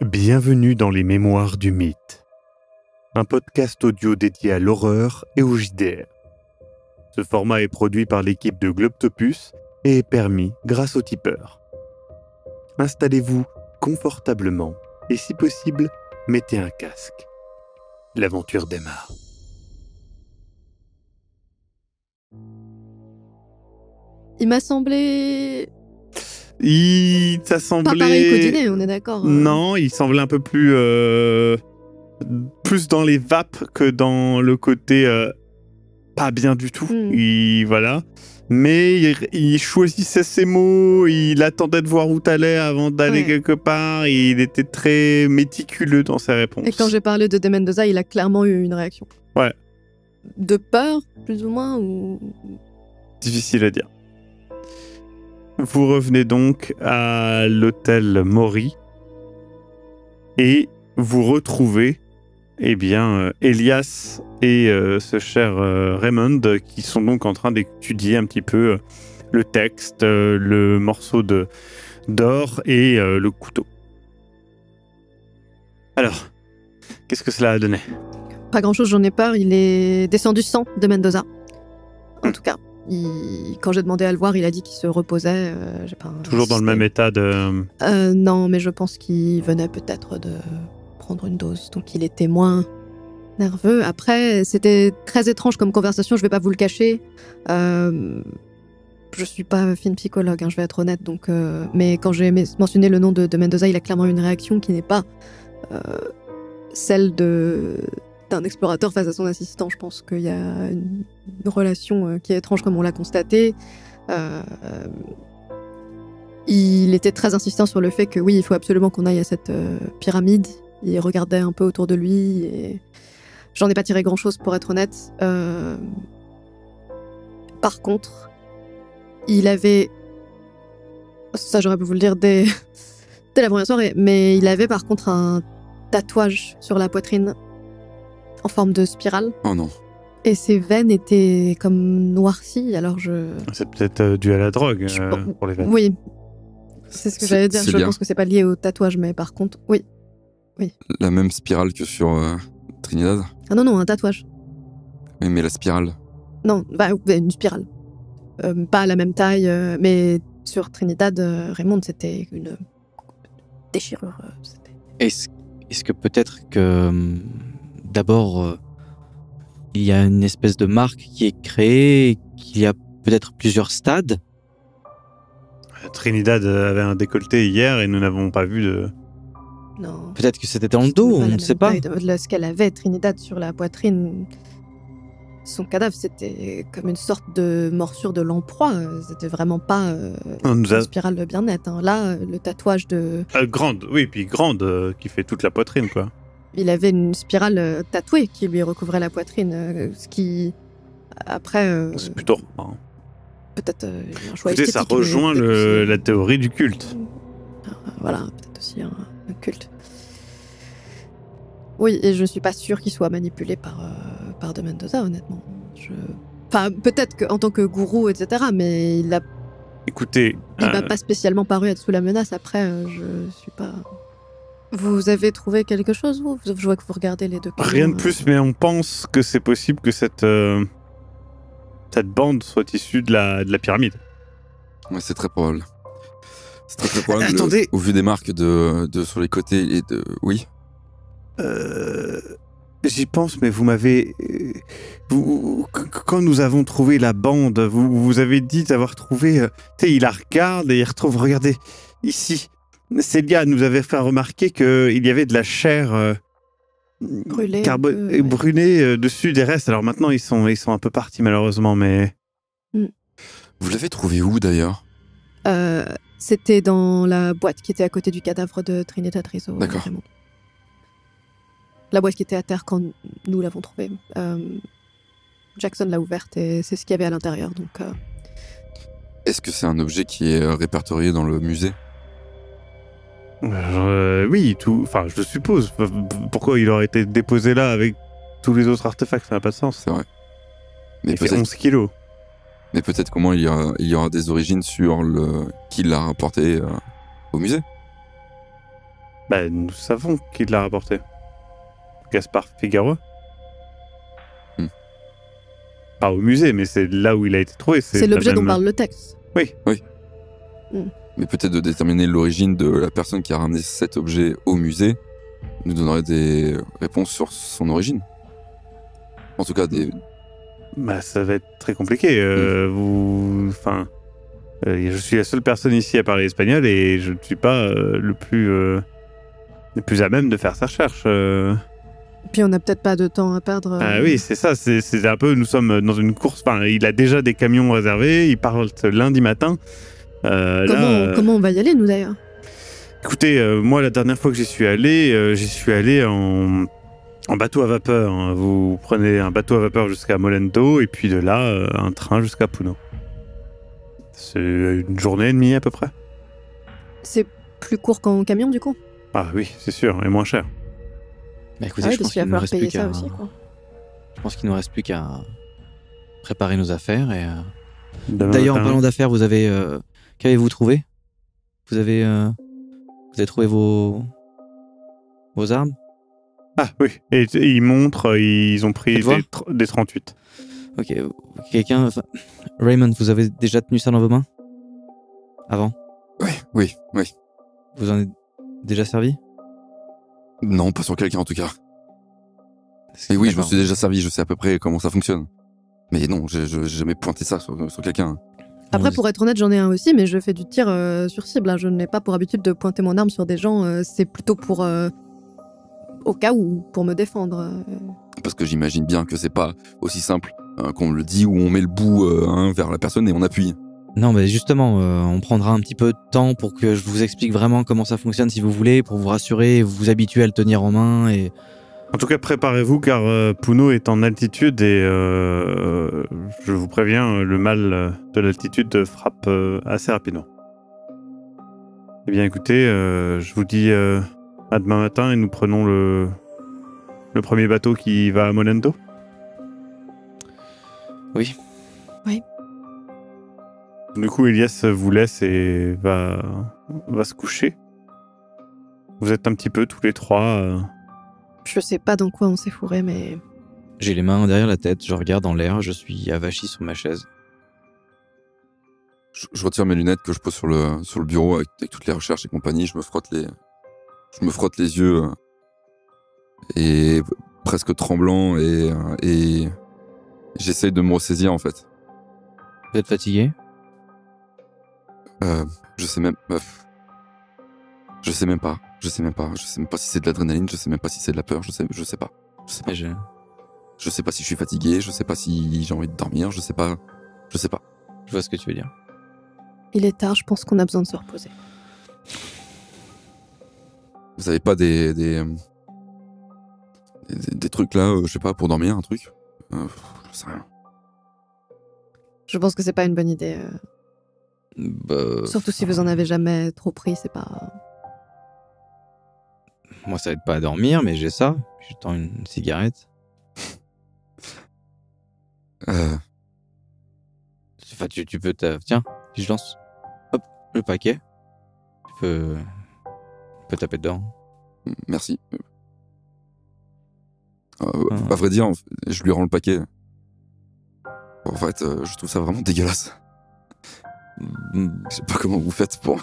Bienvenue dans les Mémoires du Mythe, un podcast audio dédié à l'horreur et au JDR. Ce format est produit par l'équipe de Globtopus et est permis grâce au tipeur. Installez-vous confortablement et si possible, mettez un casque. L'aventure démarre. Il m'a semblé... Ça semblait... Pas pareil qu'au dîner, on est d'accord. Non, il semblait un peu plus dans les vapes que dans le côté pas bien du tout. Voilà. Mais il choisissait ses mots, il attendait de voir où t'allais avant d'aller quelque part. Il était très méticuleux dans ses réponses. Et quand j'ai parlé de De Mendoza, il a clairement eu une réaction. Ouais. De peur, plus ou moins, ou... Difficile à dire. Vous revenez donc à l'hôtel Maury et vous retrouvez Elias et ce cher Raymond qui sont donc en train d'étudier un petit peu le texte, le morceau d'or et le couteau. Alors, qu'est-ce que cela a donné ? Pas grand-chose, j'en ai peur. Il est descendu sans De Mendoza. En tout cas. Quand j'ai demandé à le voir, il a dit qu'il se reposait. Toujours dans le même état de... Non, mais je pense qu'il venait peut-être de prendre une dose, donc il était moins nerveux. Après, c'était très étrange comme conversation, je vais pas vous le cacher. Je suis pas fine psychologue, je vais être honnête, donc... mais quand j'ai mentionné le nom de Mendoza, il a clairement eu une réaction qui n'est pas celle d'un explorateur face à son assistant. Je pense qu'il y a une relation qui est étrange comme on l'a constaté. Il était très insistant sur le fait que oui, il faut absolument qu'on aille à cette pyramide. Il regardait un peu autour de lui et j'en ai pas tiré grand chose pour être honnête. Par contre, il avait, ça j'aurais pu vous le dire dès la première soirée, mais il avait par contre un tatouage sur la poitrine en forme de spirale. Oh non. Et ses veines étaient comme noircies, alors C'est peut-être dû à la drogue pour les veines. Oui, c'est ce que j'allais dire. Je pense que c'est pas lié au tatouage, mais par contre, oui. La même spirale que sur Trinidad ? Ah non, un tatouage. Oui, mais la spirale. Non, une spirale. Pas à la même taille, mais sur Trinidad, Raymond, c'était une déchirure. Est-ce que peut-être que... D'abord, il y a une espèce de marque qui est créée, qu'il y a peut-être plusieurs stades. Trinidad avait un décolleté hier et nous n'avons pas vu de... Non. Peut-être que c'était dans le dos, on ne sait pas. Ce qu'elle avait, Trinidad, sur la poitrine, son cadavre, c'était comme une sorte de morsure de lamproie. C'était vraiment pas une spirale bien nette. Là, le tatouage de... grande, qui fait toute la poitrine, quoi. Il avait une spirale tatouée qui lui recouvrait la poitrine, ce qui, après... c'est plutôt... Peut-être un choix esthétique. Ça rejoint la théorie du culte. Voilà, peut-être aussi un culte. Oui, et je suis pas sûre qu'il soit manipulé par De Mendoza, honnêtement. Enfin, peut-être qu'en tant que gourou, etc., mais il a... Écoutez... Il m'a pas spécialement paru être sous la menace, après, je suis pas... Vous avez trouvé quelque chose, vous ? Je vois que vous regardez les documents. Rien de plus, mais on pense que c'est possible que cette bande soit issue de la pyramide. Ouais, c'est très probable. C'est très probable. Attendez. Au vu des marques de sur les côtés et de... Oui. J'y pense, mais vous m'avez... quand nous avons trouvé la bande, vous avez dit avoir trouvé... tu sais, il la regarde et il retrouve... Regardez, ici... Célia nous avait fait remarquer qu'il y avait de la chair brûlée brûlée dessus des restes. Alors maintenant, ils sont un peu partis, malheureusement, mais... Vous l'avez trouvé où, d'ailleurs ? C'était dans la boîte qui était à côté du cadavre de Trinidad Rizzo. D'accord. Vraiment. La boîte qui était à terre quand nous l'avons trouvée. Jackson l'a ouverte et c'est ce qu'il y avait à l'intérieur. Donc, Est-ce que c'est un objet qui est répertorié dans le musée ? Oui, enfin, je suppose. Pourquoi il aurait été déposé là avec tous les autres artefacts ? Ça n'a pas de sens. C'est vrai. Mais il fait 11 kilos. Mais peut-être comment il y aura des origines sur qui l'a rapporté au musée. Nous savons qui l'a rapporté. Gaspard Figaro. Pas au musée, mais c'est là où il a été trouvé. C'est l'objet dont parle le texte. Oui. Mais peut-être de déterminer l'origine de la personne qui a ramené cet objet au musée nous donnerait des réponses sur son origine. En tout cas, des... Ça va être très compliqué. Je suis la seule personne ici à parler espagnol et je ne suis pas le plus à même de faire sa recherche. Puis on n'a peut-être pas de temps à perdre. Ah oui, c'est ça. C'est un peu... Nous sommes dans une course. Enfin, il a déjà des camions réservés. Il part lundi matin. Comment on va y aller, nous, d'ailleurs? Écoutez, moi, la dernière fois que j'y suis allé en bateau à vapeur. Hein. Vous prenez un bateau à vapeur jusqu'à Molento et puis de là, un train jusqu'à Puno. C'est une journée et demie à peu près. C'est plus court qu'en camion, du coup? Ah oui, c'est sûr, et moins cher. Écoutez, je pense qu'il nous reste plus qu'à... aussi, quoi. Je pense qu'il nous reste plus qu'à préparer nos affaires et... Demain D'ailleurs, en matin. parlant d'affaires, vous avez... Qu'avez-vous trouvé? Vous avez trouvé vos armes? Ah oui, et ils montrent, ils ont pris Faites voir. des 38. Ok, Raymond, vous avez déjà tenu ça dans vos mains? Avant? Oui. Vous en êtes déjà servi? Non, pas sur quelqu'un en tout cas. Et oui, je me suis déjà servi, je sais à peu près comment ça fonctionne. Mais non, j'ai jamais pointé ça sur quelqu'un. Après, pour être honnête, j'en ai un aussi, mais je fais du tir sur cible. Hein. Je n'ai pas pour habitude de pointer mon arme sur des gens. C'est plutôt pour... au cas où, pour me défendre. Parce que j'imagine bien que c'est pas aussi simple qu'on le dit, où on met le bout vers la personne et on appuie. Non, mais justement, on prendra un petit peu de temps pour que je vous explique vraiment comment ça fonctionne si vous voulez, pour vous rassurer et vous habituer à le tenir en main. Et... En tout cas, préparez-vous car Puno est en altitude et je vous préviens, le mal de l'altitude frappe assez rapidement. Eh bien écoutez, je vous dis à demain matin et nous prenons le premier bateau qui va à Molento. Oui. Du coup, Elias vous laisse et va se coucher. Vous êtes un petit peu tous les trois... Je sais pas dans quoi on s'est fourré, mais... J'ai les mains derrière la tête, je regarde en l'air, je suis avachi sur ma chaise. Je retire mes lunettes que je pose sur le bureau avec toutes les recherches et compagnie. Je me frotte les yeux et presque tremblant et j'essaye de me ressaisir en fait. Vous êtes fatigué? Je sais même pas. Je sais même pas si c'est de l'adrénaline. Je sais même pas si c'est de la peur. Je sais pas. Je sais pas si je suis fatigué. Je sais pas si j'ai envie de dormir. Je sais pas. Je vois ce que tu veux dire. Il est tard, je pense qu'on a besoin de se reposer. Vous avez pas des trucs là, je sais pas, pour dormir, un truc je sais rien. Je pense que c'est pas une bonne idée. Surtout si vous en avez jamais trop pris, c'est pas... Moi, ça aide pas à dormir, mais j'ai ça. Je tends une cigarette. Enfin, tu peux... Tiens, je lance. Hop, le paquet. Tu peux taper dedans. Merci. À vrai dire, je lui rends le paquet. En fait, je trouve ça vraiment dégueulasse. Je sais pas comment vous faites pour...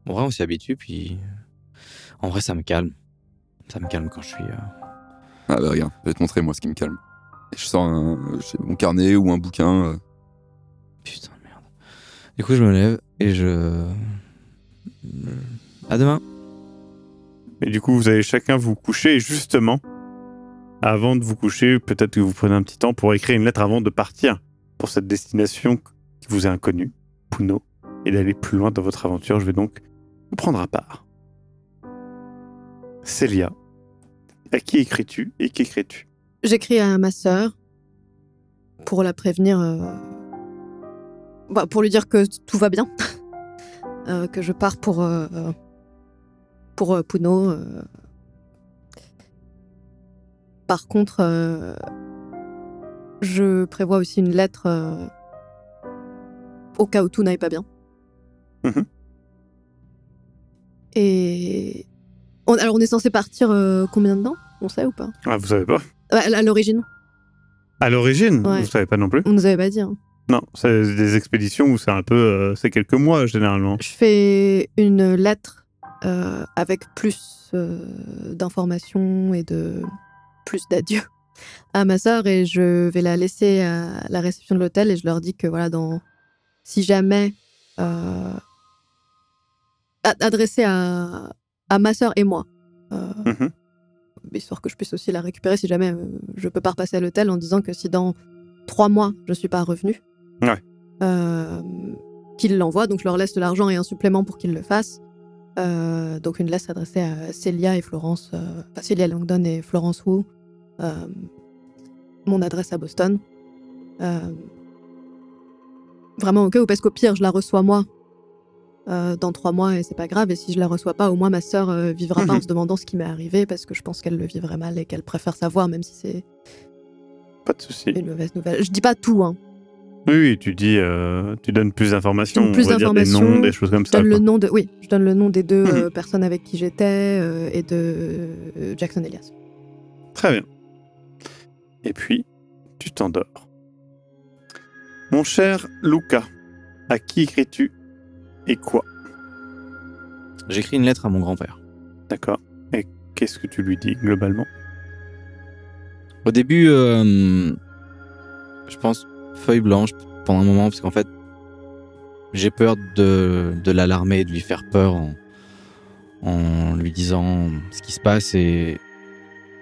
En vrai, on s'y habitue, puis... En vrai, ça me calme. Ça me calme quand je suis... Ah bah regarde, je vais te montrer moi ce qui me calme. Et je sors mon carnet ou un bouquin. Putain de merde. Du coup, je me lève et à demain. Et du coup, vous allez chacun vous coucher et justement, avant de vous coucher, peut-être que vous prenez un petit temps pour écrire une lettre avant de partir pour cette destination qui vous est inconnue, Puno, et d'aller plus loin dans votre aventure. Je vais donc vous prendre à part. Célia, à qui écris-tu et qu'écris-tu? J'écris à ma sœur pour la prévenir, pour lui dire que tout va bien, que je pars pour Puno. Par contre, je prévois aussi une lettre au cas où tout n'aille pas bien. Mhm. Et alors on est censé partir combien de temps? On sait ou pas? Ah, vous savez pas? À l'origine. À l'origine, Ouais. vous savez pas non plus? On nous avait pas dit. Hein. Non, c'est des expéditions où c'est un peu, c'est quelques mois généralement. Je fais une lettre avec plus d'informations et de plus d'adieu à ma sœur et je vais la laisser à la réception de l'hôtel et je leur dis que voilà, si jamais adressé à ma sœur et moi, histoire que je puisse aussi la récupérer si jamais je peux pas repasser à l'hôtel, en disant que si dans 3 mois je suis pas revenue, qu'ils l'envoient. Donc je leur laisse de l'argent et un supplément pour qu'ils le fassent. Donc une lettre adressée à Célia et Florence, Célia Langdon et Florence Wu. Mon adresse à Boston. Vraiment au cas où, parce qu'au pire je la reçois moi dans 3 mois et c'est pas grave, et si je la reçois pas, au moins ma sœur vivra pas en se demandant ce qui m'est arrivé, parce que je pense qu'elle le vivrait mal et qu'elle préfère savoir, même si c'est pas de souci. Une mauvaise nouvelle. Je dis pas tout, hein. Oui, tu dis, tu donnes plus d'informations, Plus on va dire des d'informations, noms, des choses comme Je ça. donne quoi. le nom je donne le nom des 2 personnes avec qui j'étais et de Jackson Elias. Très bien. Et puis, tu t'endors. Mon cher Luca, à qui écris-tu et quoi? J'écris une lettre à mon grand-père. D'accord. Et qu'est-ce que tu lui dis globalement? Au début, je pense feuille blanche pendant un moment, parce qu'en fait, j'ai peur de l'alarmer, de lui faire peur en lui disant ce qui se passe, et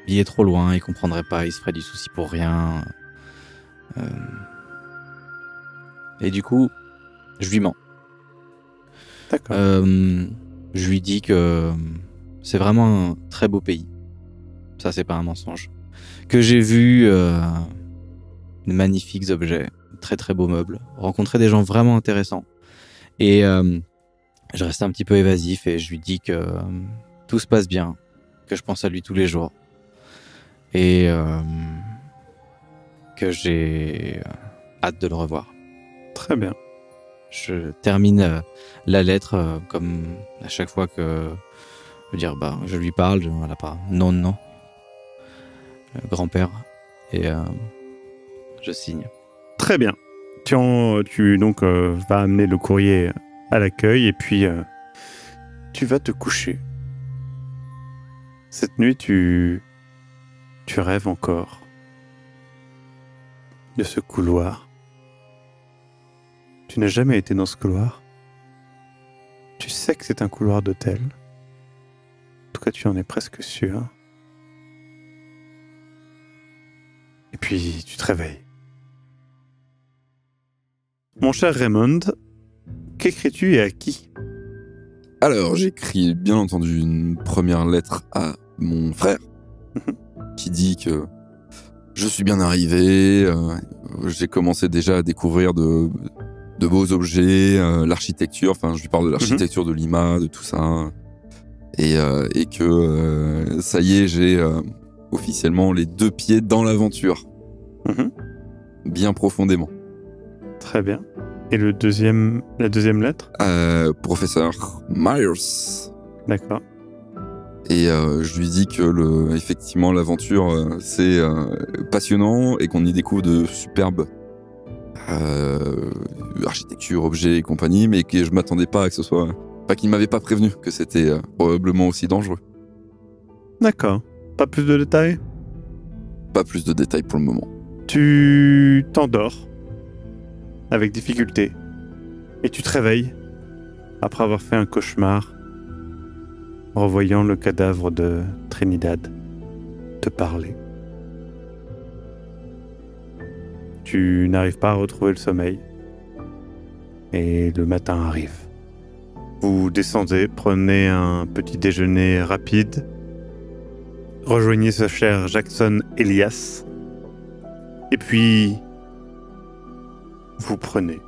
il est trop loin, il comprendrait pas, il se ferait du souci pour rien. Et du coup, je lui mens. D'accord. Je lui dis que c'est vraiment un très beau pays. Ça, c'est pas un mensonge. Que j'ai vu de magnifiques objets, très très beaux meubles, rencontrer des gens vraiment intéressants. Et je reste un petit peu évasif et je lui dis que tout se passe bien, que je pense à lui tous les jours. Et que j'ai hâte de le revoir. Très bien. Je termine la lettre comme à chaque fois que je veux dire, je lui parle, voilà, pas non, grand-père, et je signe. Très bien. Tu donc vas amener le courrier à l'accueil et puis tu vas te coucher. Cette nuit, tu rêves encore de ce couloir. Tu n'as jamais été dans ce couloir. Tu sais que c'est un couloir d'hôtel. En tout cas, tu en es presque sûr. Et puis, tu te réveilles. Mon cher Raymond, qu'écris-tu et à qui? Alors, j'écris bien entendu une première lettre à mon frère qui dit que je suis bien arrivé, j'ai commencé déjà à découvrir de beaux objets, l'architecture, enfin je lui parle de l'architecture de Lima, de tout ça, et que ça y est, j'ai officiellement les 2 pieds dans l'aventure, bien profondément. Très bien. Et la deuxième lettre? Professeur Myers. D'accord. Et je lui dis que effectivement l'aventure c'est passionnant et qu'on y découvre de superbes architecture, objets et compagnie, mais que je m'attendais pas à que ce soit... Enfin, qu'il m'avait pas prévenu que c'était probablement aussi dangereux. D'accord. Pas plus de détails? Pas plus de détails pour le moment. Tu t'endors avec difficulté et tu te réveilles après avoir fait un cauchemar, revoyant le cadavre de Trinidad te parler. Tu n'arrives pas à retrouver le sommeil et le matin arrive. Vous descendez, prenez un petit déjeuner rapide, rejoignez ce cher Jackson Elias et puis vous prenez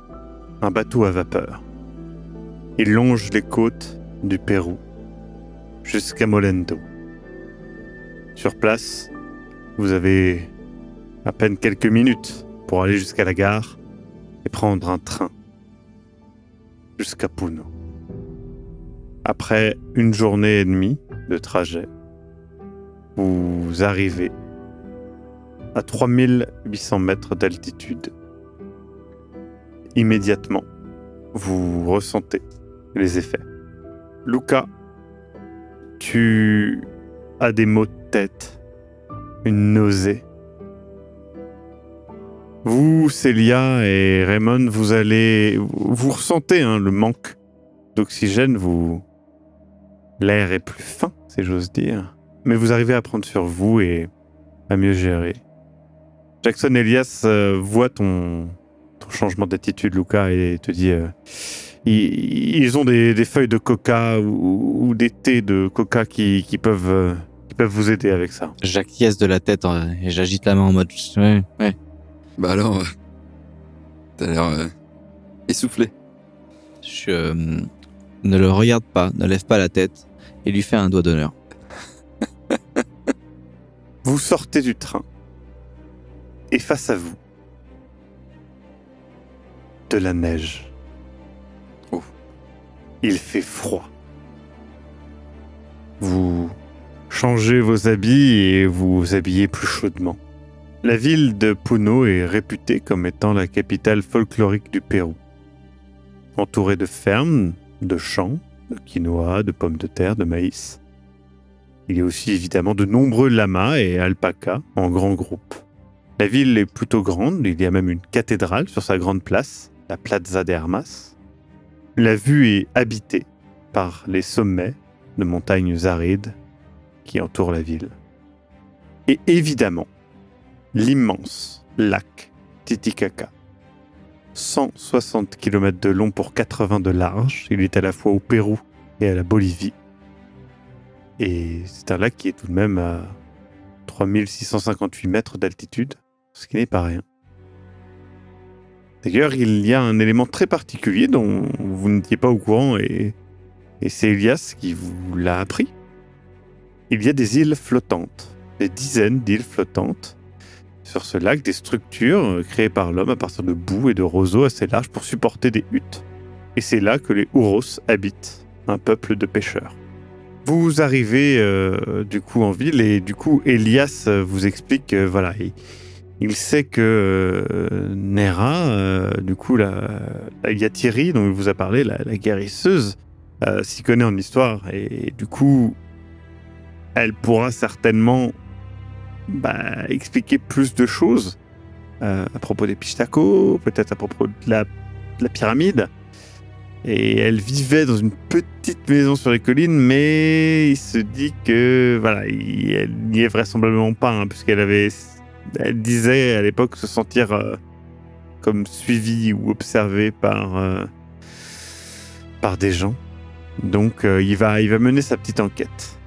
un bateau à vapeur. Il longe les côtes du Pérou jusqu'à Molendo. Sur place, vous avez à peine quelques minutes pour aller jusqu'à la gare et prendre un train jusqu'à Puno. Après une journée et demie de trajet, vous arrivez à 3800 mètres d'altitude. Immédiatement, vous ressentez les effets. Luca, tu as des maux de tête, une nausée. Vous, Célia et Raymond, vous ressentez le manque d'oxygène, l'air est plus fin, si j'ose dire. Mais vous arrivez à prendre sur vous et à mieux gérer. Jackson Elias voit ton changement d'attitude, Luca, et te dit ils ont des feuilles de coca ou des thés de coca qui peuvent vous aider avec ça. J'acquiesce de la tête et j'agite la main en mode ouais. Bah alors, t'as l'air essoufflé. Je ne le regarde pas, ne lève pas la tête et lui fais un doigt d'honneur. Vous sortez du train et face à vous, de la neige. Oh. Il fait froid. Vous changez vos habits et vous habillez plus chaudement. La ville de Puno est réputée comme étant la capitale folklorique du Pérou. Entourée de fermes, de champs, de quinoa, de pommes de terre, de maïs. Il y a aussi évidemment de nombreux lamas et alpacas en grands groupes. La ville est plutôt grande, il y a même une cathédrale sur sa grande place, la Plaza de Armas. La vue est habitée par les sommets de montagnes arides qui entourent la ville. Et évidemment, l'immense lac Titicaca. 160 km de long pour 80 de large. Il est à la fois au Pérou et à la Bolivie. Et c'est un lac qui est tout de même à 3658 mètres d'altitude, ce qui n'est pas rien. D'ailleurs, il y a un élément très particulier dont vous n'étiez pas au courant et c'est Elias qui vous l'a appris. Il y a des îles flottantes, des dizaines d'îles flottantes sur ce lac, des structures créées par l'homme à partir de boue et de roseaux assez larges pour supporter des huttes. Et c'est là que les Huros habitent, un peuple de pêcheurs. Vous arrivez du coup en ville et du coup Elias vous explique que voilà, il sait que Nera, du coup la Yathiri dont il vous a parlé, la guérisseuse, s'y connaît en histoire et du coup elle pourra certainement expliquer plus de choses à propos des Pishtakos, peut-être à propos de la pyramide. Et elle vivait dans une petite maison sur les collines, mais il se dit que elle n'y est vraisemblablement pas, puisqu'elle disait à l'époque se sentir comme suivie ou observée par des gens. Donc il va mener sa petite enquête.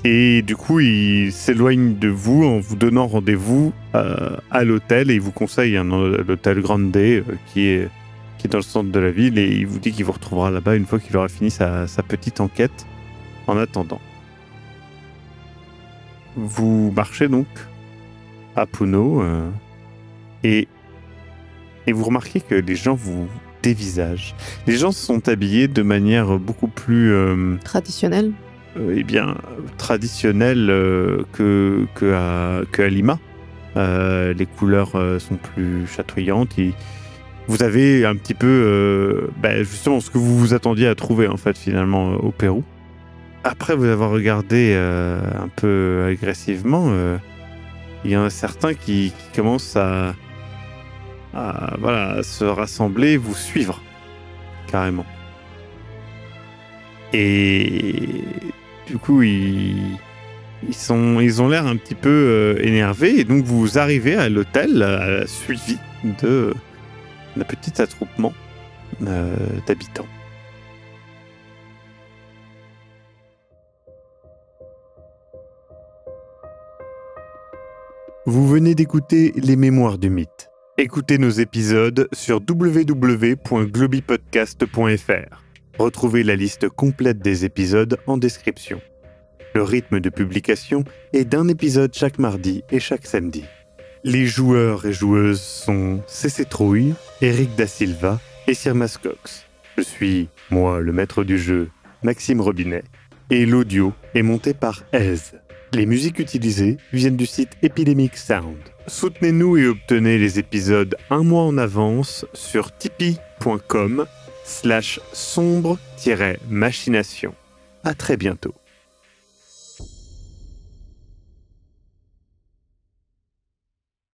Et du coup, il s'éloigne de vous en vous donnant rendez-vous à l'hôtel et il vous conseille l'hôtel Grande qui est dans le centre de la ville et il vous dit qu'il vous retrouvera là-bas une fois qu'il aura fini sa petite enquête. En attendant, vous marchez donc à Puno et vous remarquez que les gens vous dévisagent. Les gens sont habillés de manière beaucoup plus Traditionnelle. Traditionnelle qu'à Lima. Les couleurs sont plus chatoyantes. Vous avez un petit peu justement ce que vous vous attendiez à trouver en fait finalement au Pérou. Après vous avoir regardé un peu agressivement, il y en a certains qui commencent à se rassembler, vous suivre carrément. Et du coup ils ont l'air un petit peu énervés et donc vous arrivez à l'hôtel suivi d'un petit attroupement d'habitants. Vous venez d'écouter Les Mémoires du Mythe. Écoutez nos épisodes sur www.globipodcast.fr. Retrouvez la liste complète des épisodes en description. Le rythme de publication est d'un épisode chaque mardi et chaque samedi. Les joueurs et joueuses sont CC Trouille, Eric Da Silva et Sir Mascox. Je suis, moi, le maître du jeu, Maxime Robinet, et l'audio est monté par Ez. Les musiques utilisées viennent du site Epidemic Sound. Soutenez-nous et obtenez les épisodes un mois en avance sur tipeee.com/sombre-machination. À très bientôt.